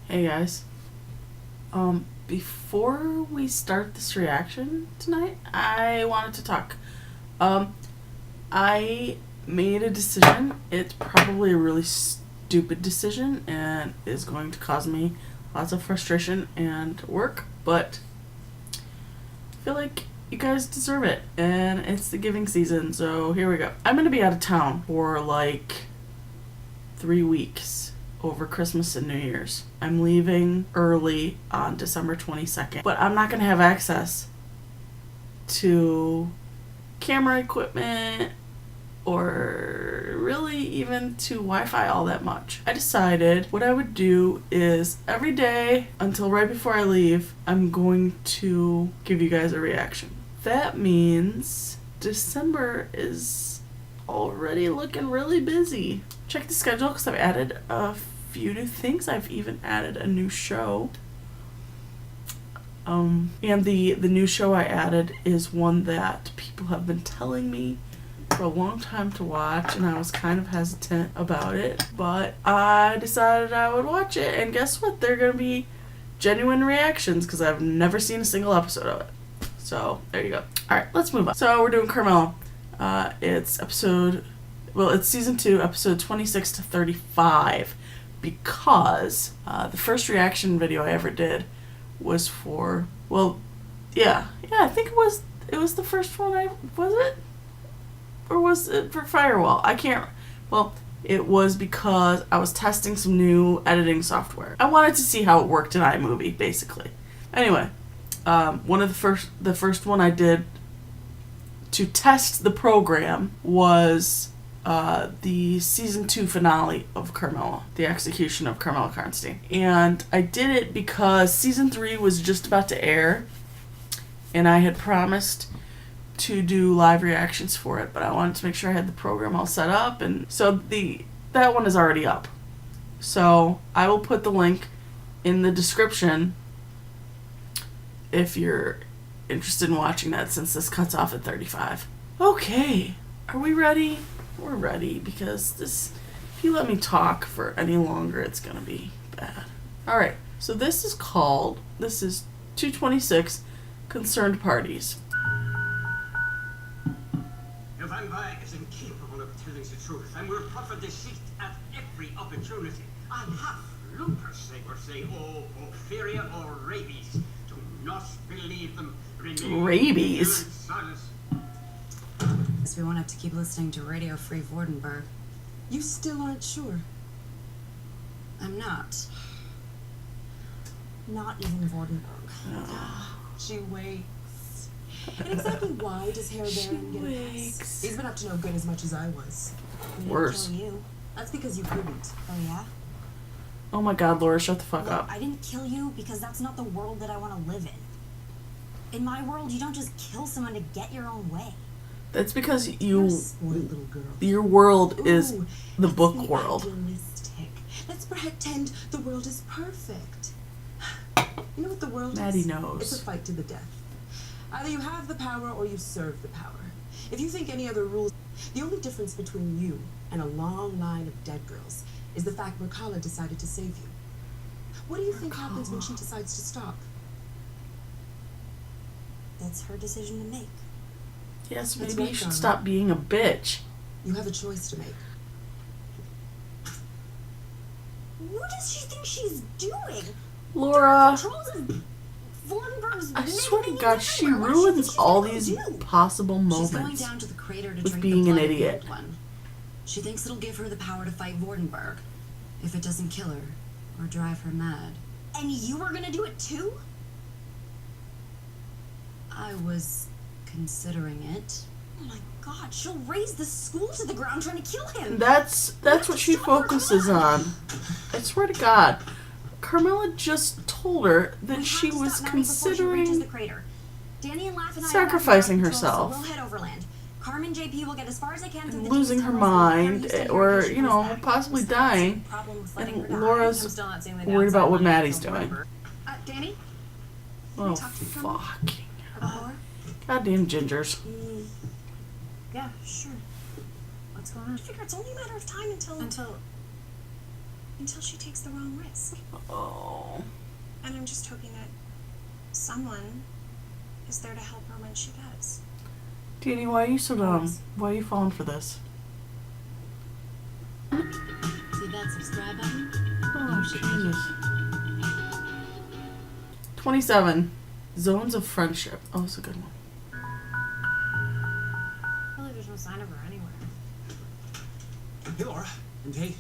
Hey guys. Before we start this reaction tonight, I wanted to talk. I made a decision. It's probably a really stupid decision and is going to cause me lots of frustration and work, but I feel like you guys deserve it, and it's the giving season, so here we go. I'm going to be out of town for like 3 weeks over Christmas and New Year's. I'm leaving early on December 22nd, but I'm not going to have access to camera equipment or really even to Wi-Fi all that much. I decided what I would do is every day until right before I leave, I'm going to give you guys a reaction. That means December is already looking really busy. Check the schedule because I've added a few new things. I've even added a new show. And the new show I added is one that people have been telling me for a long time to watch, and I was kind of hesitant about it, but I decided I would watch it, and guess what? They're going to be genuine reactions because I've never seen a single episode of it. So, there you go. Alright, let's move on. So, we're doing Carmilla. It's season 2, episode 26 to 35, because the first reaction video I ever did was for, I think it was the first one was it? Or was it for Firewall? It was because I was testing some new editing software. I wanted to see how it worked in iMovie, basically. Anyway, the first one I did to test the program was the season 2 finale of Carmilla, the execution of Carmilla Karnstein. And I did it because season 3 was just about to air, and I had promised to do live reactions for it, but I wanted to make sure I had the program all set up, and so that one is already up. So I will put the link in the description if you're interested in watching that, since this cuts off at 35. Okay, are we ready? We're ready, because if you let me talk for any longer, it's gonna be bad. Alright, so this is 226 Concerned Parties. Your vampire is incapable of telling the truth and will proffer deceit at every opportunity. I have loopers, they will say, or porphyria or rabies. Do not believe them. Remain Rabies? in silence. We won't have to keep listening to Radio Free Vordenberg. You still aren't sure? I'm not. Not even Vordenberg. She wakes. And exactly why does Herr Baron get a pass? He's been up to no good as much as I was. Worse. You. That's because you couldn't. Oh, yeah? Oh my god, Laura, shut the fuck Look, up. I didn't kill you because that's not the world that I want to live in. In my world, you don't just kill someone to get your own way. That's because You're a spoiled little girl. your world is Ooh, the that's book the world. Idealistic. Let's pretend the world is perfect. You know what the world Maddie is? knows. It's a fight to the death. Either you have the power or you serve the power. If you think any other rules, the only difference between you and a long line of dead girls is the fact Merkala decided to save you. What do you think happens when she decides to stop? That's her decision to make. Yes, That's maybe right, you should Donna. stop being a bitch. You have a choice to make. What does she think she's doing? Laura, Controls of Vordenberg's I swear to minions God, she everywhere. What does ruins she all think these she's gonna do? possible She's going moments down to the crater to with drink being the an blood of the idiot. old one. She thinks it'll give her the power to fight Vordenberg, if it doesn't kill her or drive her mad. And you were gonna do it too? I was considering it. Oh my god, she'll raise the school to the ground trying to kill him. That's what she focuses on. I swear to God. Carmilla just told her that she was considering the crater. Danny and Laugh and I sacrificing are out of control, herself. So we'll head overland. Carmen JP will get as far as I can through the losing her mind, or, you know, possibly dying, and Laura's worried about what Maddie's doing. Danny? Oh, talk to you for a minute? fucking Laura? goddamn gingers. Yeah, sure. What's going on? I figure it's only a matter of time until... until she takes the wrong risk. Oh. And I'm just hoping that someone is there to help her when she does. Danny, why are you so dumb? Why are you falling for this? See that subscribe button? Oh, Jesus. 27. Zones of Friendship. Oh, it's a good one. I feel like there's no sign of her anywhere. Hey, Laura. And hey,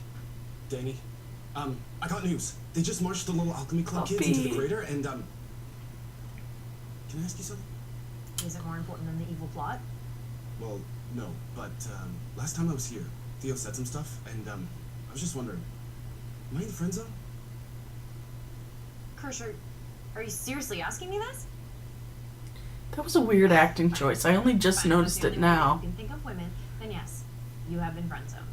Danny. I got news. They just marched the little alchemy club kids into the crater, and, can I ask you something? Is it more important than the evil plot? Well, no, but, last time I was here, Theo said some stuff, and, I was just wondering, am I in the friend zone? KIRSCH, are you seriously asking me this? That was a weird acting choice. I only just Fine, noticed if it that's the only way now. you can think of women, then yes, you have been friend zoned.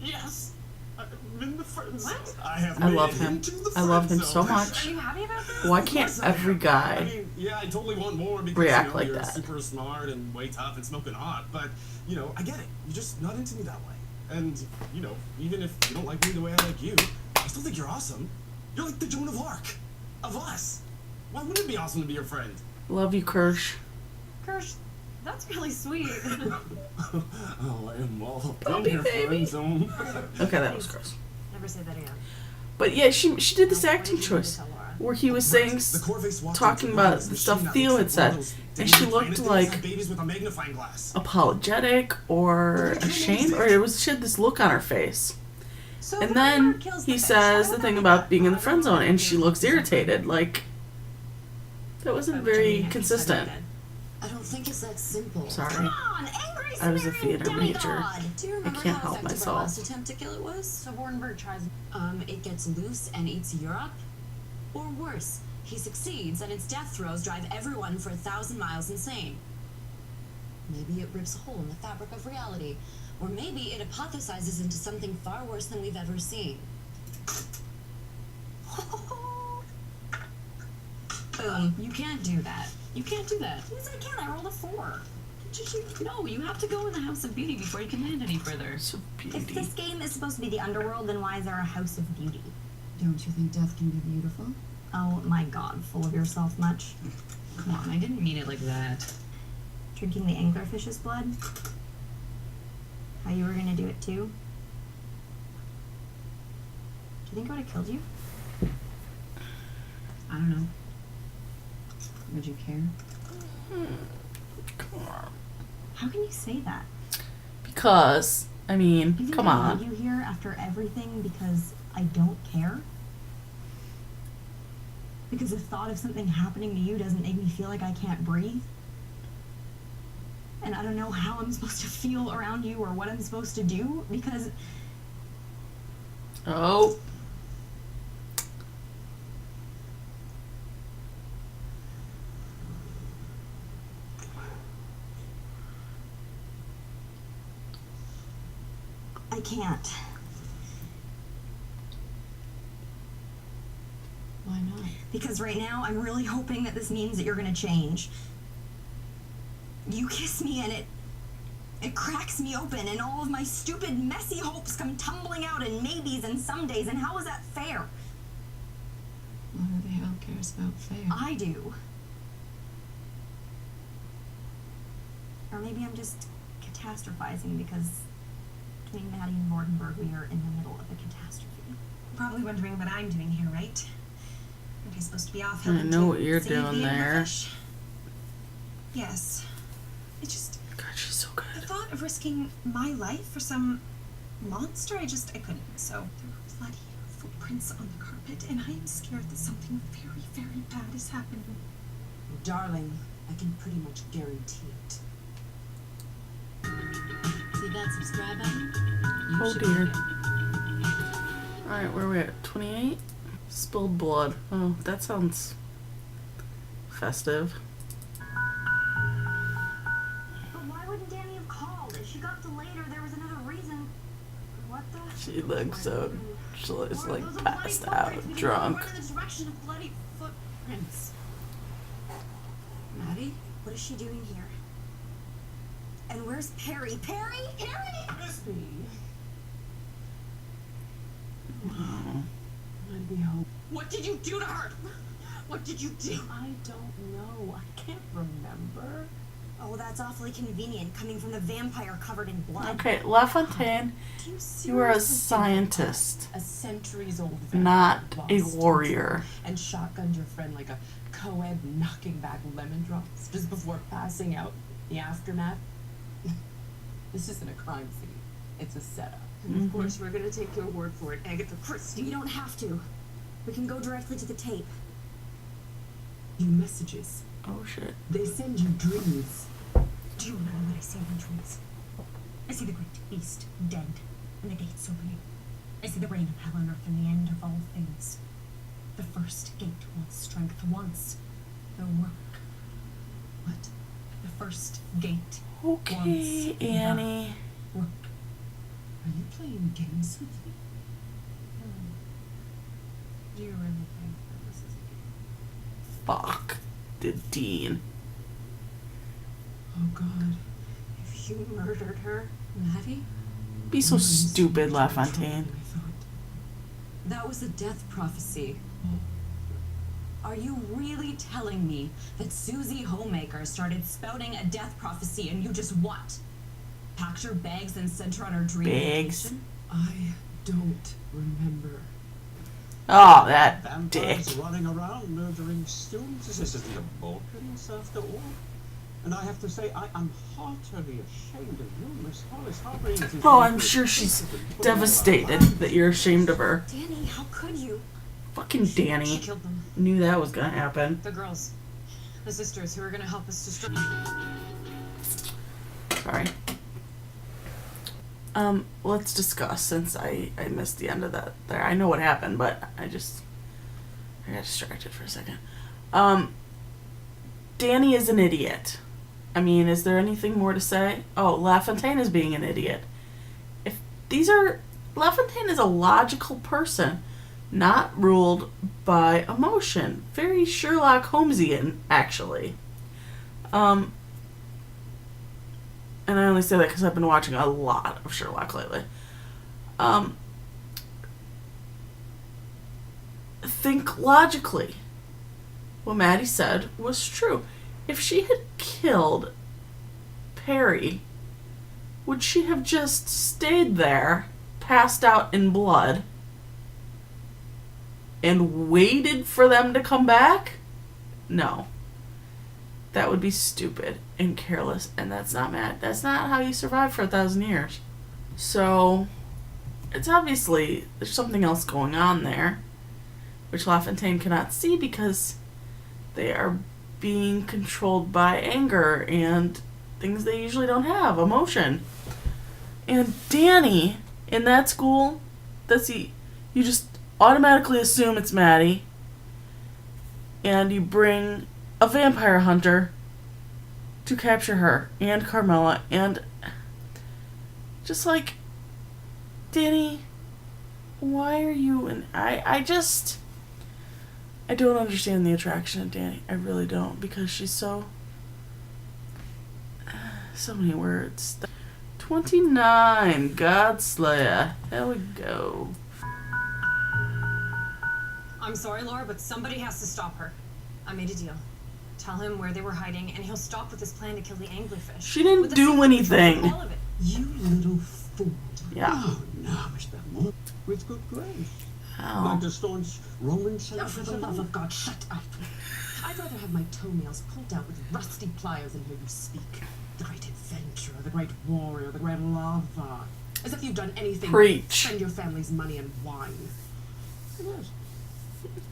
Yes! I'm in the friend zone. What? I have I made love it him. into the I love friend him so zone. much. Are you happy about this? Why can't every I guy mean, yeah, I totally want more because react you know, like you're that? super smart and way tough and smoking hot, but, you know, I get it. You're just not into me that way. And, you know, even if you don't like me the way I like you, I still think you're awesome. You're like the Joan of Arc. Of us. Why wouldn't it be awesome to be your friend? Love you, KIRSCH. KIRSCH, that's really sweet. Oh, I am all up Puppy in your baby. friend zone. Okay, that was gross. Never say that again. But yeah, she did this What acting did you need to choice tell Laura? where he was saying, The Corvace walked talking into about this the machine stuff that Theo looks had like said, one of those and she dangerous looked planets that like have babies with a magnifying glass. apologetic or ashamed, or it was she had this look on her face. So And Voldemort then kills he the fish. says Why the would thing that about be being in the bad? friend zone, and she looks irritated. Like, that By wasn't which I mean very I can consistent. study I don't think it's that simple. Sorry. Come on, angry I was a Sumerian theater major. demigod. Do you remember can't how help effective myself. our last attempt to kill it was? So Vordenberg tries. It gets loose and eats Europe? Or worse, he succeeds and its death throes drive everyone for 1,000 miles insane. Maybe it rips a hole in the fabric of reality. Or maybe it hypothesizes into something far worse than we've ever seen. Boom. You can't do that. You can't do that. Yes, I can. I rolled a 4. No, you have to go in the House of Beauty before you can land any further. So If beauty. this game is supposed to be the underworld, then why is there a House of Beauty? Don't you think death can be beautiful? Oh my god, full of yourself much? Come on, I didn't mean it like that. Drinking the anglerfish's blood? How you were gonna do it too? Do you think I would have killed you? I don't know. Would you care? Come on. How can you say that? Because, I mean, You think come I on. leave you here after everything because I don't care? Because the thought of something happening to you doesn't make me feel like I can't breathe? And I don't know how I'm supposed to feel around you or what I'm supposed to do because Oh. I can't. Why not? Because right now I'm really hoping that this means that you're gonna change. You kiss me and it cracks me open and all of my stupid messy hopes come tumbling out in maybes and somedays, and how is that fair? Well, who the hell cares about fair? I do. Or maybe I'm just catastrophizing because between Maddie and Vordenberg we are in the middle of a catastrophe. Probably wondering what I'm doing here, right? Aren't I supposed to be off I helping know to what you're save doing the there. anglerfish? Yes. It just, God, she's so the good. thought of risking my life for some monster, I couldn't. So there were bloody footprints on the carpet, and I am scared that something very, very bad is happening. Darling, I can pretty much guarantee it. See that subscribe button? You Oh should dear. click it. Alright, where are we at? 28? Spilled blood. Oh, that sounds festive. But why wouldn't Danny have called? If she got delayed or there was another reason. What the? She looks so, she looks Or like those are bloody passed footprints. out, We drunk. can run in the direction of bloody footprints. Maddie? What is she doing here? And where's Perry? Perry? Perry? Miss What did you do to her? What did you do? I don't know. I can't remember. Oh, that's awfully convenient, coming from the vampire covered in blood. Okay, LaFontaine, Do you you were a seriously think scientist, a centuries-old vampire not a lost warrior. and shotgunned your friend like a co-ed knocking back lemon drops just before passing out? The aftermath? This isn't a crime scene. It's a setup. And of course, we're gonna take your word for it, Agatha Christie. We don't have to. We can go directly to the tape. You messages. Oh shit. They send you dreams. Do you remember what I see in dreams? I see the great beast dead, and the gates opening. I see the reign of hell on earth and the end of all things. The first gate wants strength, wants the work. What? The first gate Okay, wants Annie. the work. Are you playing games with me? Do you really think that this is a game? Fuck the Dean. Oh God. If you murdered her, Mattie? Be so stupid, LaFontaine. I thought. that was a death prophecy. Are you really telling me that Susie Homemaker started spouting a death prophecy and you just what? Packed her bags and sent her on her dream Bags. vacation? I don't remember. Oh, that dick. Vampires running around murdering students. This isn't the Balkans after all. And I have to say, I am heartily ashamed of you, Miss Hollis, harboring these Oh, I'm sure she's devastated that you're ashamed of her. Danny, how could you? Fucking She Danny. killed them. Knew that was gonna happen. The girls. The sisters who were gonna help us destroy. Sorry. Let's discuss, since I missed the end of that there. I know what happened, but I got distracted for a second. Danny is an idiot. I mean, is there anything more to say? Oh, LaFontaine is being an idiot. LaFontaine is a logical person, not ruled by emotion. Very Sherlock Holmesian, actually. And I only say that because I've been watching a lot of Sherlock lately. Think logically. What Mattie said was true. If she had killed Perry, would she have just stayed there, passed out in blood, and waited for them to come back? No. That would be stupid and careless, and that's not how you survive for 1,000 years. So, it's obviously, there's something else going on there, which LaFontaine cannot see because they are being controlled by anger and things they usually don't have, emotion. And Danny, in that school, you just automatically assume it's Mattie, and you bring a vampire hunter to capture her and Carmilla, and just like, Danny, why are you in... I don't understand the attraction of Danny. I really don't, because she's so many words. 29, Godslayer. There we go. I'm sorry, Laura, but somebody has to stop her. I made a deal. Tell him where they were hiding, and he'll stop with his plan to kill the anglerfish. She didn't With the do secret anything. control of all of it. You little fool. Yeah. Oh, no, Miss Belmont. With good grace. Ow. Like the staunch Roman Oh, for the citizens. love of God, shut up. I'd rather have my toenails pulled out with rusty pliers than hear you speak. The great adventurer, the great warrior, the great lover. As if you've done anything Preach. but spend your family's money and wine. Yes.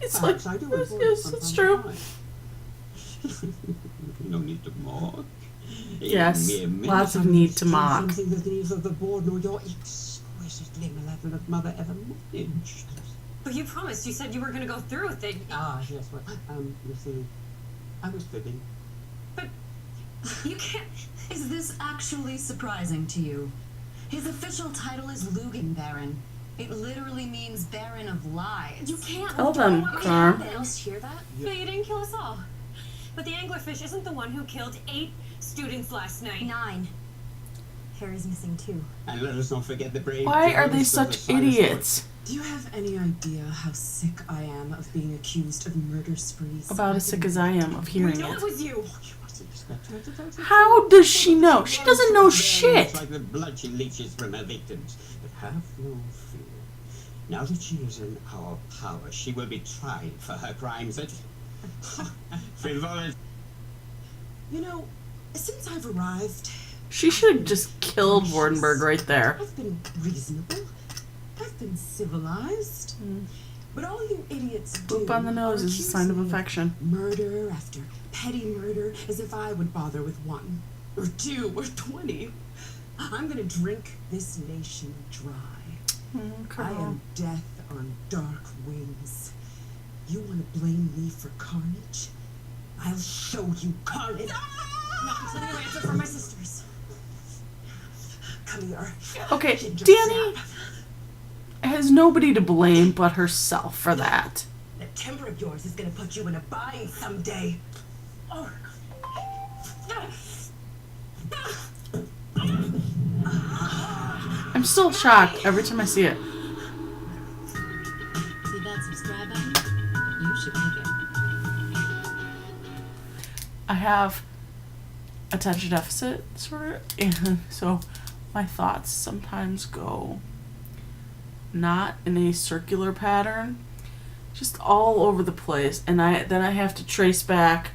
It's Perhaps like, I do yes, enjoy it from it's time true. to time. No need to mock. Yes, Mere lots of minutes need to do mock. Something that neither the board nor your exquisitely malevolent mother ever managed. But you promised. You said you were going to go through with it. Ah, yes, well, you see, I was fibbing. But you can't... Is this actually surprising to you? His official title is Lugan Baron. It literally means Baron of Lies. You can't... Tell them, Carm. Did else hear that? But you didn't kill us all. But the anglerfish isn't the one who killed 8 students last night. 9. Harry's missing too. And let us not forget the brave. Why are they James of the such Silent idiots? Do you have any idea how sick I am of being accused of murder sprees? About as sick as I am of hearing I know it. it was you. How does she know? She doesn't know shit. Like the blood she leeches from her victims. But have no fear. Now that she is in our power, she will be tried for her crimes at frivolity. You know, since I've arrived, She should have just killed Wardenberg right there. I've been reasonable. I've been civilized. But all you idiots do Boop on the nose are is a sign of accuse me affection. Murder after petty murder, as if I would bother with 1 or 2 or 20. I'm gonna drink this nation dry. I am death on dark wings. You wanna blame me for carnage? I'll show you carnage. Nothing's any answer for my sisters. Come here. Okay, Ginger Danny snap. has nobody to blame but herself for that. That temper of yours is gonna put you in a bind someday. Oh. I'm still shocked every time I see it. See that subscribe button? You should click it. I have attention deficit disorder, and so my thoughts sometimes go not in a circular pattern, just all over the place, and then I have to trace back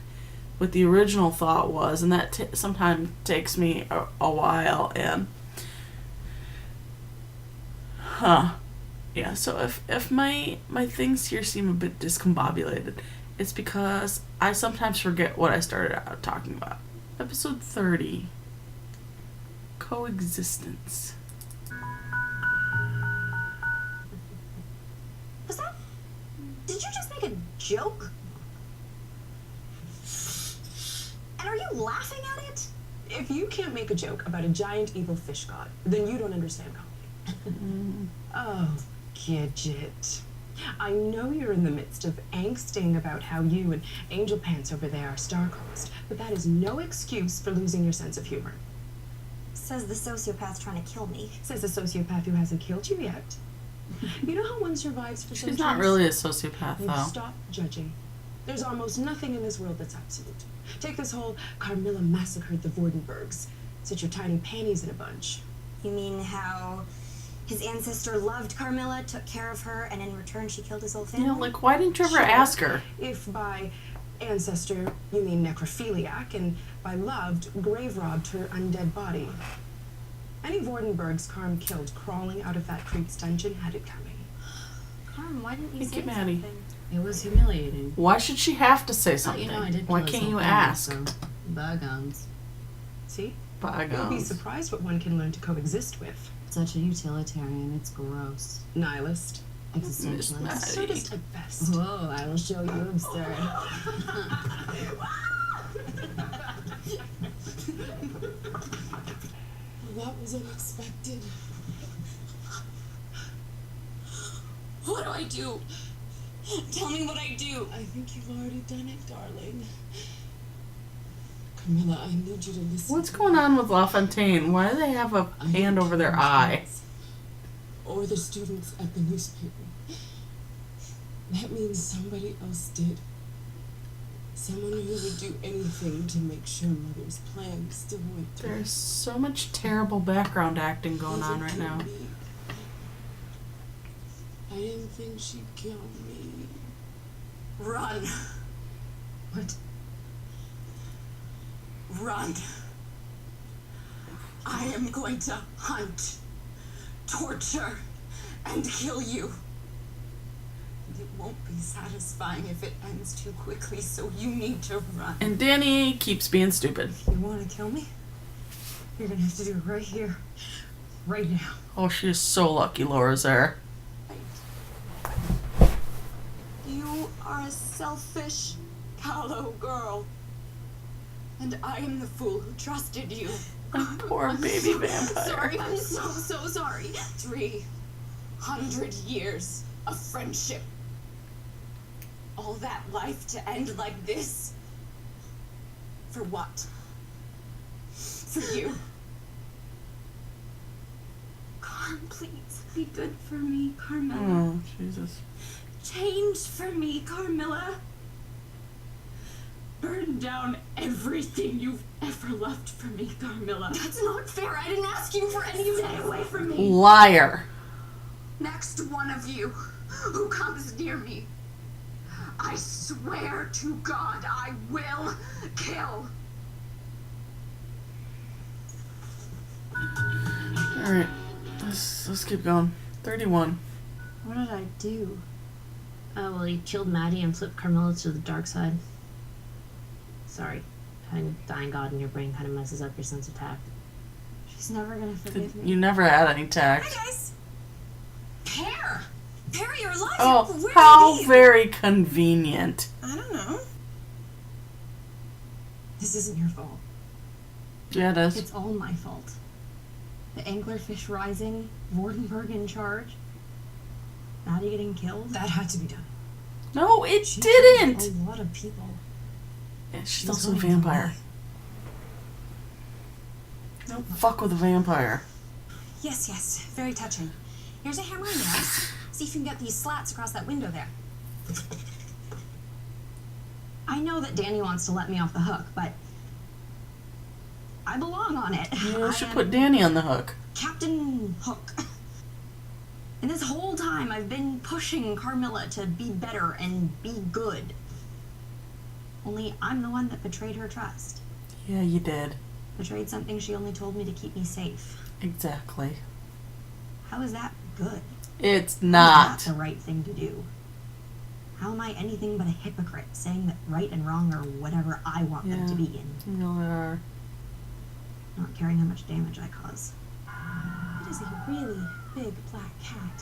what the original thought was, and that sometimes takes me a while. And yeah, so if my things here seem a bit discombobulated, it's because I sometimes forget what I started out talking about. Episode 30. Coexistence. Was that? Did you just make a joke? And are you laughing at it? If you can't make a joke about a giant evil fish god, then you don't understand comedy. Oh, Gidget. I know you're in the midst of angsting about how you and Angel Pants over there are star-crossed, but that is no excuse for losing your sense of humor. Says the sociopath trying to kill me. Says a sociopath who hasn't killed you yet. You know how one survives for She's not really a sociopath, You though. stop judging. There's almost nothing in this world that's absolute. Take this whole Carmilla massacred the Vordenbergs. Set your tiny panties in a bunch. You mean how his ancestor loved Carmilla, took care of her, and in return she killed his whole family? You know, like, why didn't you ever Sure. ask her? If by ancestor you mean necrophiliac, and by loved, grave robbed her undead body. Any Vordenbergs Carm killed crawling out of that creek's dungeon had it coming. Carm, why didn't you Thank say you, Maddie. something? It was humiliating. Why should she have to say something? You know, I did Why kill his can't whole you family, ask? So, bygones. See? You'll be Bygones. surprised what one can learn to coexist with. Such a utilitarian, it's gross. Nihilist. Miss Existentialist. Maddie. Absurdist at best. Whoa, I will show you absurd. That was unexpected. What do I do? Tell me what I do. I think you've already done it, darling. Carmilla, I need you to listen. What's going on with LaFontaine? Why do they have a hand over their eye? Or the students at the newspaper. That means somebody else did. Someone who would do anything to make sure Mother's plan still went through. There's so much terrible background acting going on right now. I didn't think she'd kill me. Run. What? Run. I am going to hunt, torture, and kill you. And it won't be satisfying if it ends too quickly, so you need to run. And Danny keeps being stupid. You want to kill me? You're gonna have to do it right here. Right now. Oh, she is so lucky Laura's there. You are a selfish, callow girl. And I am the fool who trusted you. Poor baby vampire. Sorry, I'm so sorry. 300 years of friendship. All that life to end like this? For what? For you. Please, be good for me, Carmilla. Oh, Jesus. Change for me, Carmilla. Burn down everything you've ever loved for me, Carmilla. That's not fair. I didn't ask you for any of that. Away from me. Liar. Next one of you who comes near me, I swear to God I will kill. Alright. Let's keep going. 31. What did I do? Oh, well, you killed Maddie and flipped Carmilla to the dark side. Sorry. Having dying god in your brain kind of messes up your sense of tact. She's never gonna forgive me. You never had any tact. Hi, guys! Pear! Pear, you're alive! Oh, Where how are you? very convenient. I don't know. This isn't your fault. Yeah, it is. It's all my fault. The anglerfish rising, Vordenberg in charge, Maddie getting killed. That had to be done. No, it She didn't. killed a lot of people. Yeah, she's She's also a going to vampire. lie. Don't fuck with a vampire. Yes, yes. Very touching. Here's a hammer and nails. See if you can get these slats across that window there. I know that Danny wants to let me off the hook, but I belong on it. You I should am put Danny on the hook. Captain Hook. And this whole time I've been pushing Carmilla to be better and be good. Only I'm the one that betrayed her trust. Yeah, you did. Betrayed something she only told me to keep me safe. Exactly. How is that good? It's How not. is that the right thing to do? How am I anything but a hypocrite saying that right and wrong are whatever I want them to be in? No, they are. Not caring how much damage I cause. It is a really big black cat.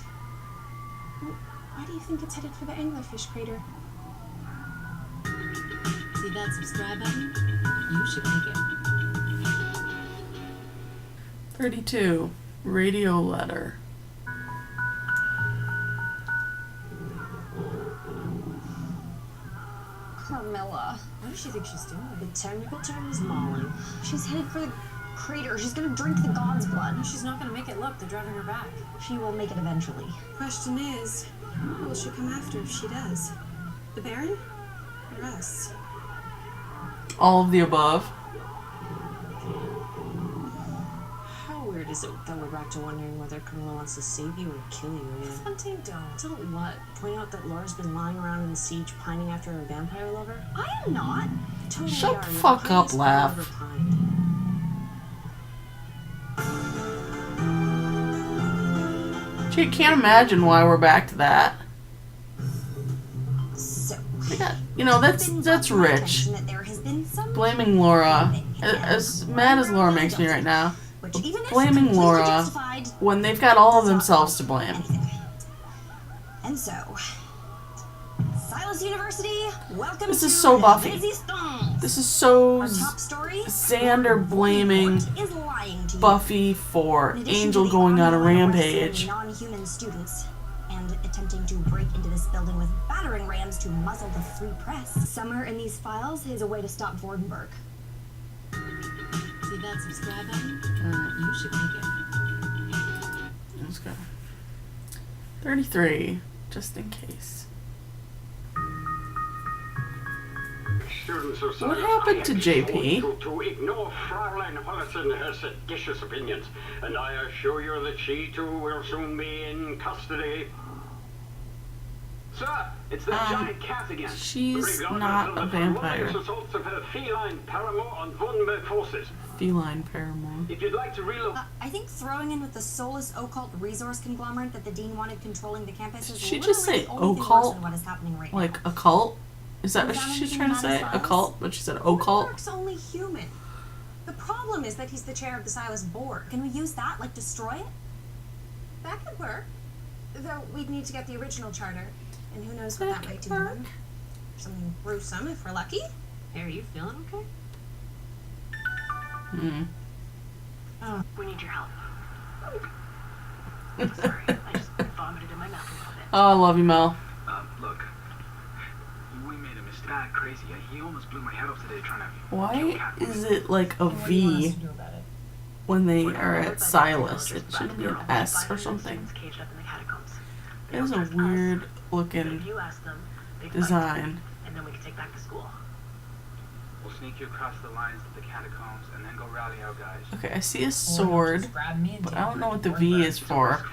Why do you think it's headed for the anglerfish crater? See that subscribe button? You should make it. 32. Radio letter. Carmilla. What does she think she's doing? The technical term is mauling. She's headed for the crater. She's gonna drink the god's blood. She's not gonna make it. Look, they're driving her back. She will make it eventually. Question is, who will she come after if she does? The Baron? Or us? All of the above. How weird is it that we're back to wondering whether Carmilla wants to save you or kill you again? Fontaine don't. Tell what? Point out that Laura's been lying around in the siege pining after her vampire lover? I am not. Totally Shut are. the You're fuck up, piniest Laugh. girl ever pined. Gee, can't imagine why we're back to that. So, Yeah, you know, that's rich. that there has been some Blaming Laura. As mad as Laura makes me right now. which even if Blaming completely Laura justified, when they've got all of themselves to blame. anything. And so, Silas University, welcome This to is so Buffy. Resistance. This is so Our top story. Xander blaming Voldemort is lying to you. Buffy for In addition Angel to the going on a ongoing arresting rampage. Non-human students and attempting to break into this building with battering rams to muzzle the free press. Somewhere in these files is a way to stop Vordenberg. See that subscribe button? You should make it. Let's go. 33, just in case. Students of What science, happened I to am JP? told you to ignore Fraulein Hollison and her seditious opinions, and I assure you that she too will soon be in custody. Sir, it's that giant cat again. she's Regardless not of a the vampire. ferocious assaults of her feline paramour on Vordenberg forces. Feline paramour. If you'd like to reload. I think throwing in with the soulless occult resource conglomerate that the dean wanted controlling the campus is Did she just literally say the only thing worse occult? than what is happening right Like now. a cult? Is that what Is that she's anything trying to about say? his A files? cult? But she said occult? Vordenberg's only human. The problem is that he's the chair of the Silas board. Can we use that, like destroy it? That could work. Though we'd need to get the original charter. And who knows what that might do to them. Something gruesome if we're lucky. Hey, are you feeling okay? Hmm. We need your help. Sorry, I just vomited in my mouth a little bit. Oh, I love you, Mel. Look, we made a mistake. Crazy. He almost blew my head off today trying to. Why is it like a What do you want us V? to do about it? when they are at Silas. It shouldn't be an S or something. Caged up in the catacombs. It is a weird looking If you ask them, they fight, design. and then we can take back to school. We'll sneak you across the lines to the catacombs and then go rally our guys. Okay, I see a sword, but I don't know what the V is for.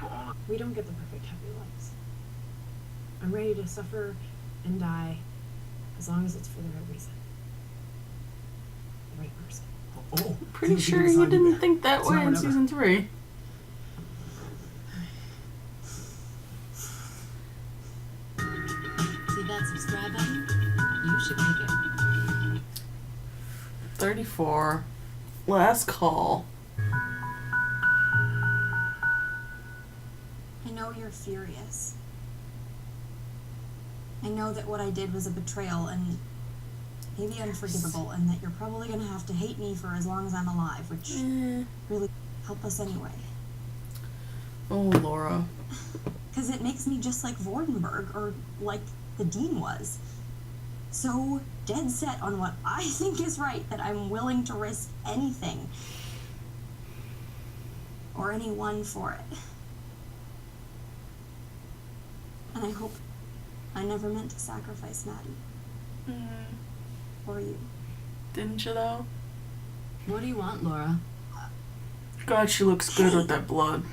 We don't get the perfect happy lives. I'm ready to suffer and die as long as it's for the right reason. The right person. Oh, Pretty sure you didn't think that way in season 3. See that subscribe button? You should click it. 34. Last call. I know you're furious. I know that what I did was a betrayal and maybe unforgivable, and that you're probably gonna have to hate me for as long as I'm alive, which really help us anyway. Oh, Laura. Because it makes me just like Vordenberg, or like the Dean was. So dead set on what I think is right that I'm willing to risk anything. Or anyone for it. And I hope I never meant to sacrifice Maddie. Or you. Didn't you, though? What do you want, Laura? God, she looks good with that blood.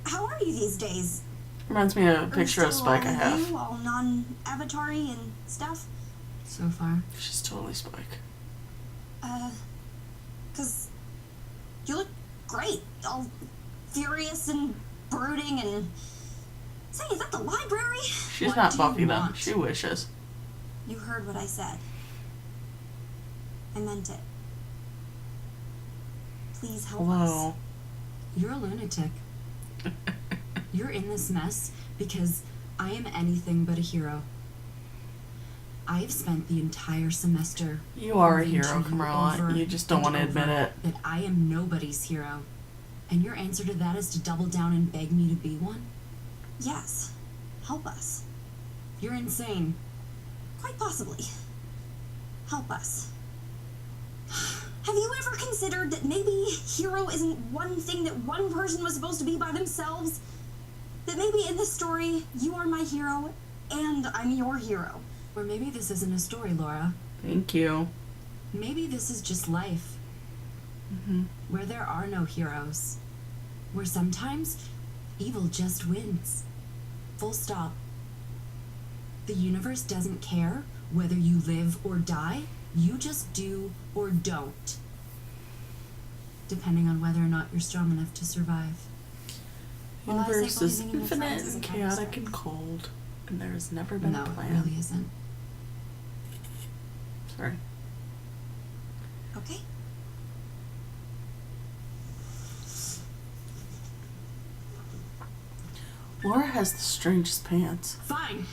How are you these days? Reminds me of a Are you picture of still Spike I all have. new, all non-Avatar-y and stuff? So far. She's totally Spike. 'Cause you look great. All furious and brooding and... Say, is that the library? She's What not do you Buffy, then. want? She wishes. You heard what I said. I meant it. Please help us. Hello. You're a lunatic. You're in this mess because I am anything but a hero. I've spent the entire semester. You are a proving to hero, you Carmilla. over You just don't and want to admit over it. That I am nobody's hero. And your answer to that is to double down and beg me to be one? Yes. Help us. You're insane. Quite possibly. Help us. Have you ever considered that maybe hero isn't one thing that one person was supposed to be by themselves? That maybe in this story, you are my hero, and I'm your hero. Or maybe this isn't a story, Laura. Thank you. Maybe this is just life. Where there are no heroes. Where sometimes evil just wins. Full stop. The universe doesn't care whether you live or die. You just do or don't. Depending on whether or not you're strong enough to survive. Well, I say Universe is believing in your infinite friends and isn't chaotic necessary. and cold, and there has never been No, a it plan. really isn't. Sorry. Okay? Laura has the strangest pants. Fine.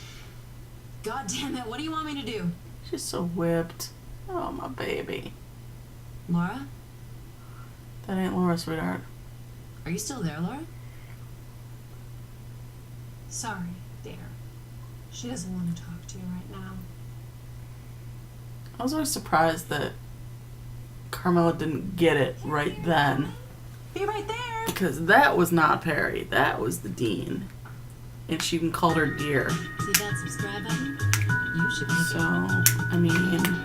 God damn it, what do you want me to do? She's so whipped. Oh, my baby. Laura? That ain't Laura, sweetheart. Are you still there, Laura? Sorry, dear. She doesn't want to talk to you right now. I was always surprised that Carmilla didn't get it right then. Be right there! Because that was not Perry. That was the Dean. And she even called her dear. See that subscribe button? You should click So, it. I mean...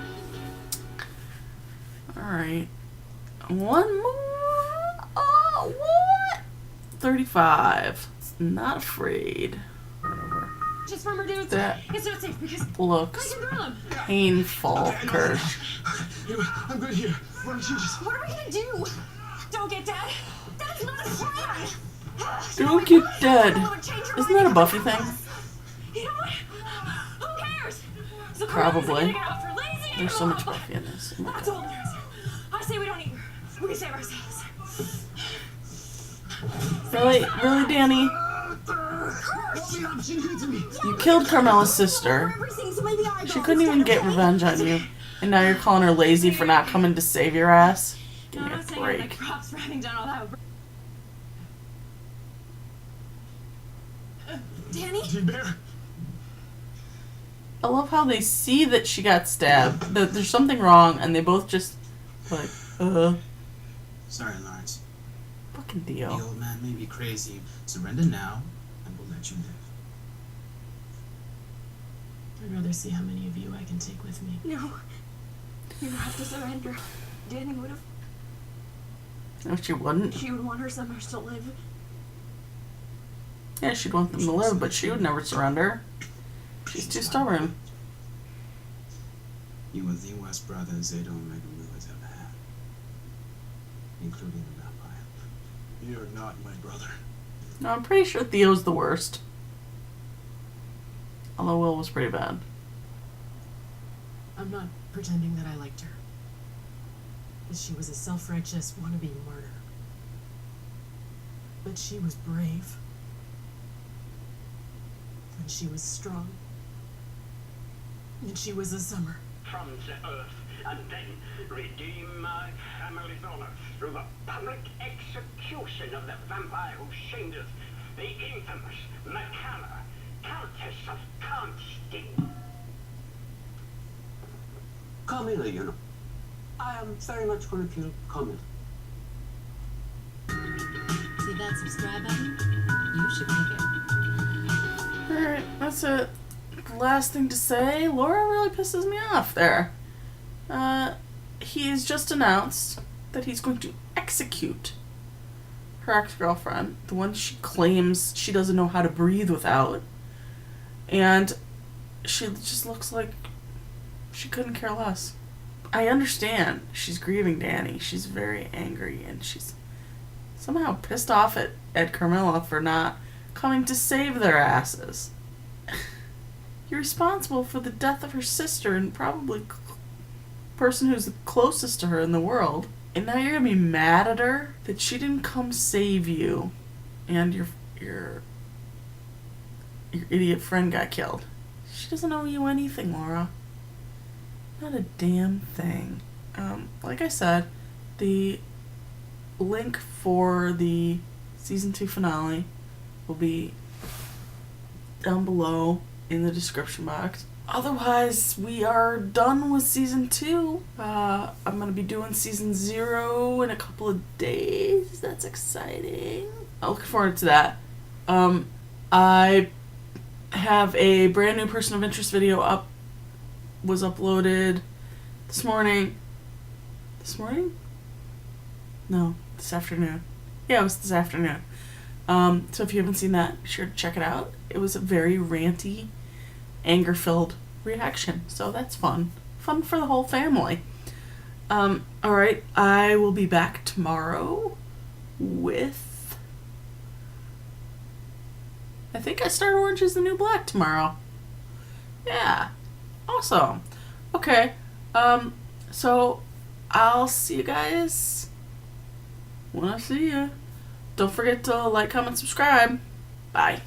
Alright. One more? Oh, what? 35. Not afraid. Whatever. Just remember, dudes, That it's not safe because looks I can throw them. painful, Kirsch. I'm good here. Why don't you just... What are we gonna do? Don't get dead. That's not a plan. Don't get dead. Isn't that a Buffy thing? You know what? Who cares? So Probably. Get out for lazy There's so much animal. Buffy in this. Oh my That's God. all there is. I say we don't eat her. We save ourselves. Really, Danny? You killed Carmella's sister. Everything, so maybe I She go couldn't even instead, get okay? revenge on you. And now you're calling her lazy for not coming to save your ass? Give me I'm a not saying break. like props for having done all that. Danny? Bear. I love how they see that she got stabbed, that there's something wrong, and they both just, like, Sorry, Lawrence. Fucking The Theo. old man may be crazy. Surrender now, and we'll let you live. I'd rather see how many of you I can take with me. No. You have to surrender. Danny would have. No, she wouldn't. She would want her summers to live. Yeah, she'd want them to live, but she would never surrender. She's too stubborn. You are the worst brother Zeta Omega Mu has ever had. Including the vampire. You're not my brother. No, I'm pretty sure Theo's the worst. Although Will was pretty bad. I'm not pretending that I liked her. That she was a self-righteous wannabe martyr. But she was brave. And she was strong. And she was a Summer. From the earth, and then redeem my family's honor through the public execution of the vampire who shamed us, the infamous McCalla, Countess of Constantine. Carmilla, you know. I am very much going to kill Carmilla. See that subscribe button? You should click it. Alright, that's it. The last thing to say, Laura really pisses me off there. He's just announced that he's going to execute her ex-girlfriend, the one she claims she doesn't know how to breathe without. And she just looks like she couldn't care less. I understand she's grieving Danny. She's very angry and she's somehow pissed off at Carmilla for not coming to save their asses. You're responsible for the death of her sister and probably person who's the closest to her in the world. And now you're gonna be mad at her that she didn't come save you and your idiot friend got killed. She doesn't owe you anything, Laura. Not a damn thing. Like I said, the link for the season 2 finale will be down below in the description box. Otherwise, we are done with season 2. I'm gonna be doing season 0 in a couple of days. That's exciting. I'm looking forward to that. I have a brand new person of interest video up. Was uploaded this morning. This morning? No, this afternoon. Yeah, it was this afternoon. So if you haven't seen that, be sure to check it out. It was a very ranty, anger-filled reaction. So that's fun. Fun for the whole family. Alright, I will be back tomorrow with... I think I start Orange is the New Black tomorrow. Yeah. Awesome. Okay. So I'll see you guys when I see you. Don't forget to like, comment, subscribe. Bye.